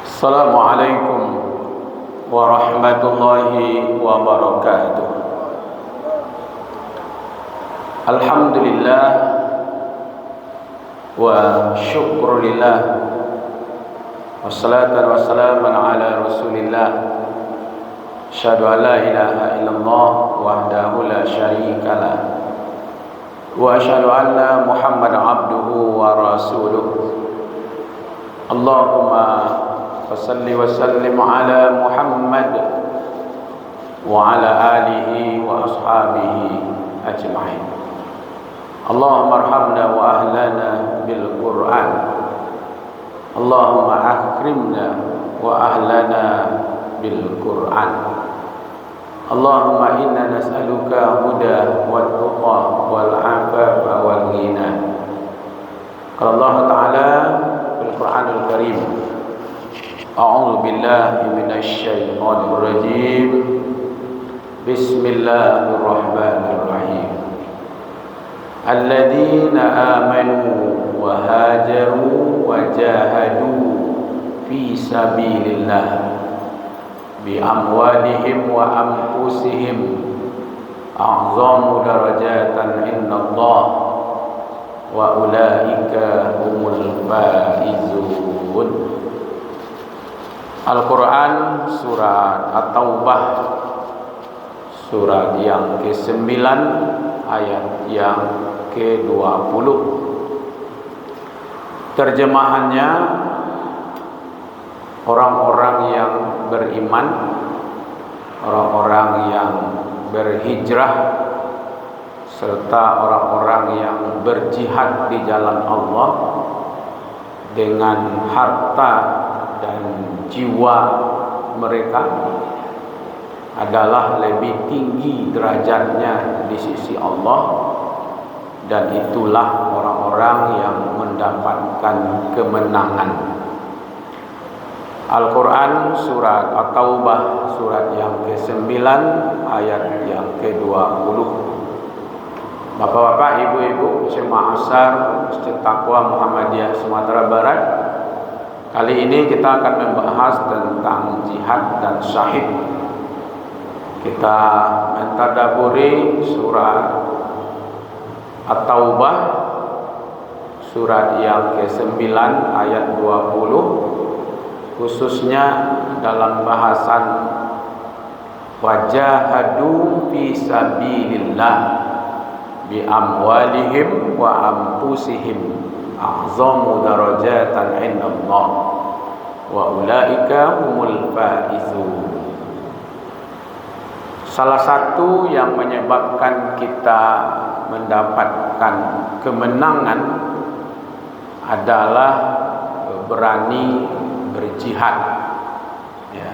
Assalamualaikum warahmatullahi wabarakatuh. Alhamdulillah wa syukrulillah, wassalatu wassalamu ala rasulillah. Asyhadu an la ilaha illallah wahdahu la syarikalah, wa asyhadu anna Muhammadan abduhu wa rasuluh. Allahumma fasalli wa sallim ala Muhammad wa ala alihi wa ashabihi ajma'in. Allahumma arhamna wa ahlana bil Qur'an. Allahumma akrimna wa ahlana bil Qur'an. Allahumma inna nas'aluka huda wa tuqa wal afafa wal ghina. Qala Allah Ta'ala fil Qur'anil Karim, a'udzu billahi minasy syaithanir rajim. Bismillahirrahmanirrahim. Alladzina amanu wa hajaru wa jahadu fi sabilillah bi amwalihim wa anfusihim a'zamu darajatan indallah wa ulaika humul faizun. Al-Quran surat At-Taubah, surat yang ke-9 ayat yang ke-20. Terjemahannya, orang-orang yang beriman, orang-orang yang berhijrah, serta orang-orang yang berjihad di jalan Allah dengan harta dan jiwa mereka adalah lebih tinggi derajatnya di sisi Allah, dan itulah orang-orang yang mendapatkan kemenangan. Al-Quran surat At-Taubah, surat yang ke-9 ayat yang ke-20. Bapak-bapak, ibu-ibu, jemaah asar Masjid Taqwa Muhammadiyah Sumatera Barat, kali ini kita akan membahas tentang jihad dan syahid. Kita mentadaburi surat At-Taubah, surat yang ke-9 ayat 20, khususnya dalam bahasan wajahadu fi sabilillah bi amwalihim wa anfusihim a'zamu darajatan indallah wa ulaika humul faizun. Salah satu yang menyebabkan kita mendapatkan kemenangan adalah berani berjihad. Ya.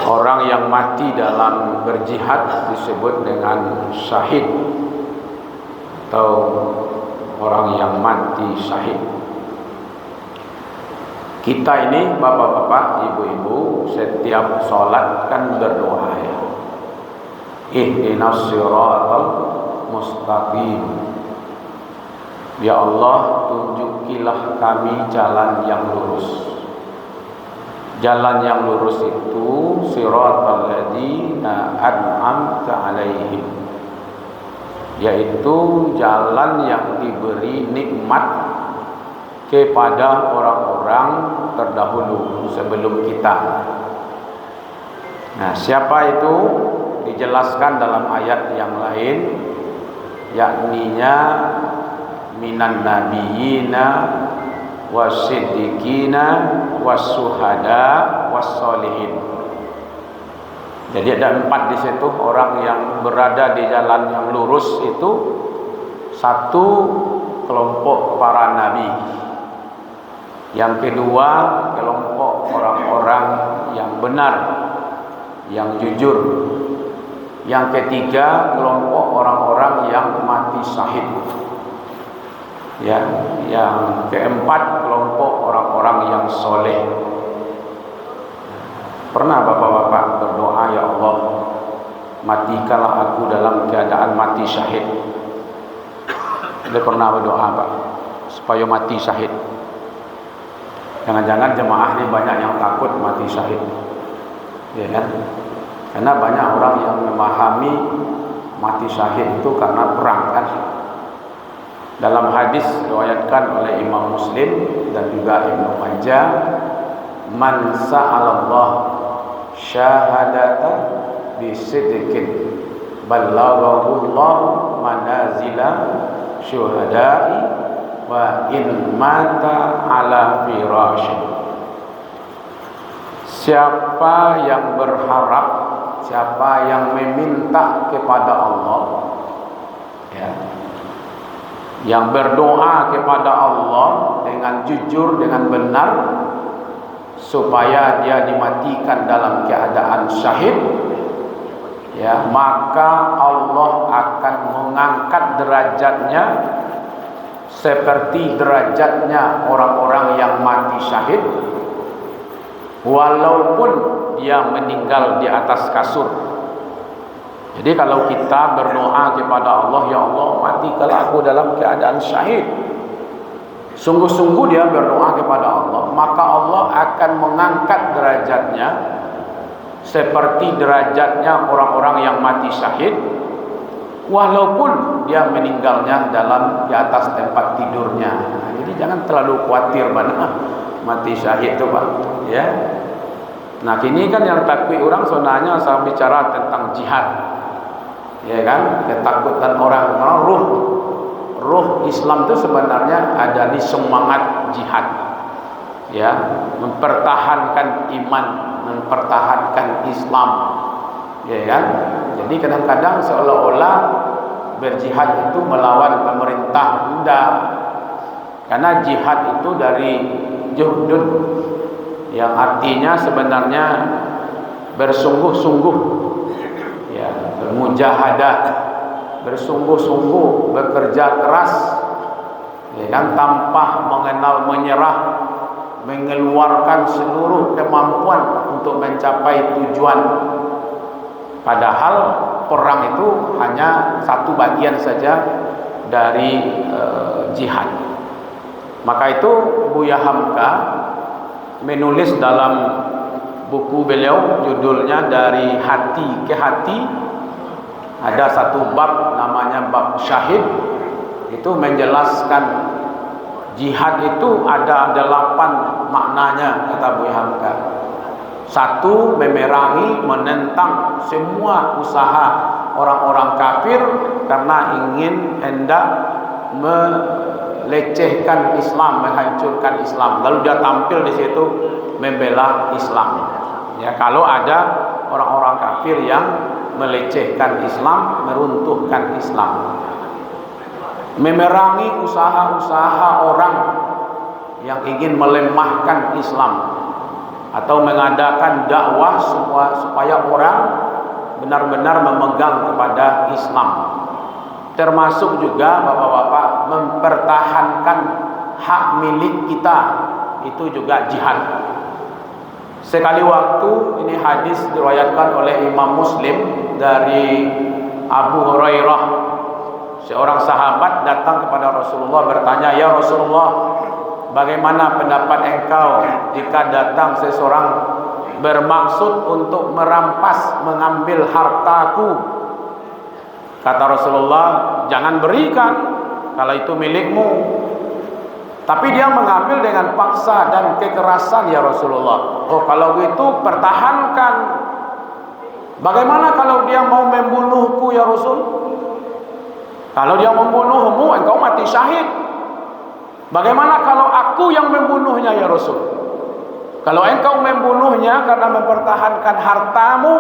Orang yang mati dalam berjihad disebut dengan syahid, atau orang yang mati syahid. Kita ini, bapak-bapak, ibu-ibu, setiap sholat kan berdoa, ya. Ihdinas siratal mustaqim. Ya Allah, tunjukilah kami jalan yang lurus. Jalan yang lurus itu siratal ladzina an'amta alaihim, yaitu jalan yang diberi nikmat kepada orang-orang terdahulu sebelum kita. Nah, siapa itu? Dijelaskan dalam ayat yang lain, yakninya minan nabiyina wasiddiqina wasuhada wassolihin. Jadi ada 4 di situ orang yang berada di jalan yang lurus itu. Satu, kelompok para nabi. Yang kedua, kelompok orang-orang yang benar, yang jujur. Yang ketiga, kelompok orang-orang yang mati syahid. Ya, yang keempat, kelompok orang-orang yang soleh. Pernah bapak-bapak berdoa, ya Allah, matikanlah aku dalam keadaan mati syahid. Dia pernah berdoa, Pak, supaya mati syahid. Jangan-jangan jemaah ini banyak yang takut mati syahid, ya kan? Karena banyak orang yang memahami mati syahid itu karena perang kan. Dalam hadis diriwayatkan oleh Imam Muslim dan juga Ibnu Majah, man sa'alallah syahadata bisidqin ballaghahullah manazila syuhada'i wa in mata ala firasy. Siapa yang berharap, siapa yang meminta kepada Allah, ya, yang berdoa kepada Allah dengan jujur, dengan benar, supaya dia dimatikan dalam keadaan syahid, ya, maka Allah akan mengangkat derajatnya seperti derajatnya orang-orang yang mati syahid, walaupun dia meninggal di atas kasur. Jadi kalau kita berdoa kepada Allah, ya Allah, matikanlah aku dalam keadaan syahid, sungguh-sungguh dia berdoa kepada Allah, maka Allah akan mengangkat derajatnya seperti derajatnya orang-orang yang mati syahid, walaupun dia meninggalnya di atas tempat tidurnya. Jadi jangan terlalu khawatir mana mati syahid itu, Pak, ya. Nah, kini kan yang takut orang sebenarnya saya bicara tentang jihad, ya kan? Ketakutan orang ruh Islam itu sebenarnya ada di semangat jihad, ya, mempertahankan iman, mempertahankan Islam, ya kan? Jadi kadang-kadang seolah-olah berjihad itu melawan pemerintah. Tidak, karena jihad itu dari juhdud, yang artinya sebenarnya bersungguh-sungguh, ya, bermujahadah, bersungguh-sungguh, bekerja keras, ya kan, tanpa mengenal menyerah, mengeluarkan seluruh kemampuan untuk mencapai tujuan. Padahal perang itu hanya satu bagian saja dari jihad. Maka itu Buya Hamka menulis dalam buku beliau, judulnya Dari Hati ke Hati. Ada satu bab namanya bab syahid. Itu menjelaskan jihad itu ada 8 maknanya, kata Buya Hamka. 1, memerangi, menentang semua usaha orang-orang kafir karena ingin hendak melecehkan Islam, menghancurkan Islam. Lalu dia tampil di situ membela Islam. Ya, kalau ada orang-orang kafir yang melecehkan Islam, meruntuhkan Islam. Memerangi usaha-usaha orang yang ingin melemahkan Islam, atau mengadakan dakwah supaya orang benar-benar memegang kepada Islam. Termasuk juga bapak-bapak mempertahankan hak milik kita, itu juga jihad. Sekali waktu, ini hadis diriwayatkan oleh Imam Muslim dari Abu Hurairah. Seorang sahabat datang kepada Rasulullah bertanya, "Ya Rasulullah, bagaimana pendapat engkau jika datang seseorang bermaksud untuk merampas, mengambil hartaku?" Kata Rasulullah, "Jangan berikan kalau itu milikmu." Tapi dia mengambil dengan paksa dan kekerasan, ya Rasulullah. "Oh, kalau gitu pertahankan." "Bagaimana kalau dia mau membunuhku, ya Rasul?" "Kalau dia membunuhmu, engkau mati syahid." "Bagaimana kalau aku yang membunuhnya, ya Rasul?" "Kalau engkau membunuhnya karena mempertahankan hartamu,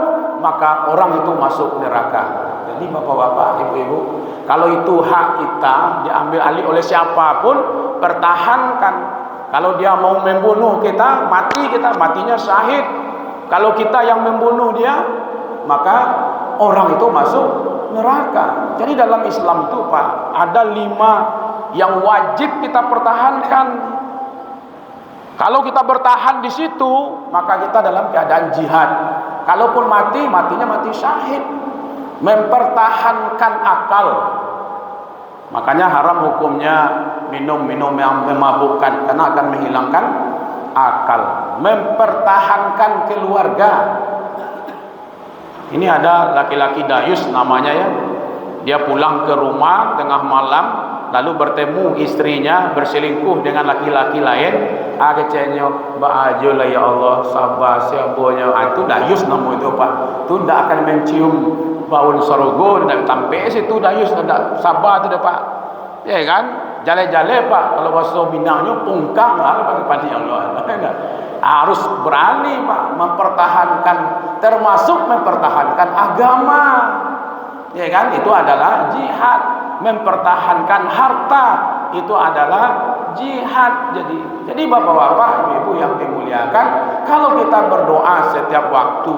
maka orang itu masuk neraka." Jadi bapak-bapak, ibu-ibu, kalau itu hak kita diambil alih oleh siapapun, pertahankan. Kalau dia mau membunuh kita, matinya syahid. Kalau kita yang membunuh dia, maka orang itu masuk neraka. Jadi dalam Islam itu, Pak, ada 5 yang wajib kita pertahankan. Kalau kita bertahan di situ, maka kita dalam keadaan jihad. Kalaupun matinya mati syahid. Mempertahankan akal. Makanya haram hukumnya minum yang memabukkan, karena akan menghilangkan akal, mempertahankan keluarga. Ini ada laki-laki dayus namanya ya. Dia pulang ke rumah tengah malam, lalu bertemu istrinya berselingkuh dengan laki-laki lain. Kecenya ba'ajo lah ya Allah, sabar siabonya. Itu dayus nama itu Pak. Itu tidak akan mencium bau sorgo, tidak sampai situ dayus, tidak sabar tu Pak. Ya kan? Jale-jale Pak. Kalau bahasa Minangnya pungkang lah pada Allah. Harus berani Pak mempertahankan, termasuk mempertahankan agama. Ya kan? Itu adalah jihad. Mempertahankan harta itu adalah jihad. Jadi bapak-bapak, ibu-ibu yang dimuliakan, kalau kita berdoa setiap waktu,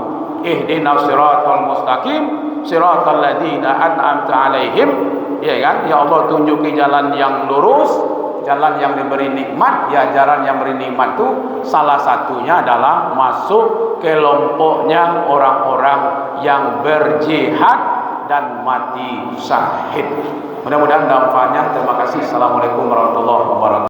ihdinas siratal mustaqim, siratal ladzina an'amta alaihim, ya kan? Ya Allah tunjuki jalan yang lurus, jalan yang diberi nikmat. Ya, jalan yang beri nikmat itu salah satunya adalah masuk kelompoknya orang-orang yang berjihad dan mati syahid. Mudah-mudahan dampaknya. Terima kasih. Assalamualaikum warahmatullahi wabarakatuh.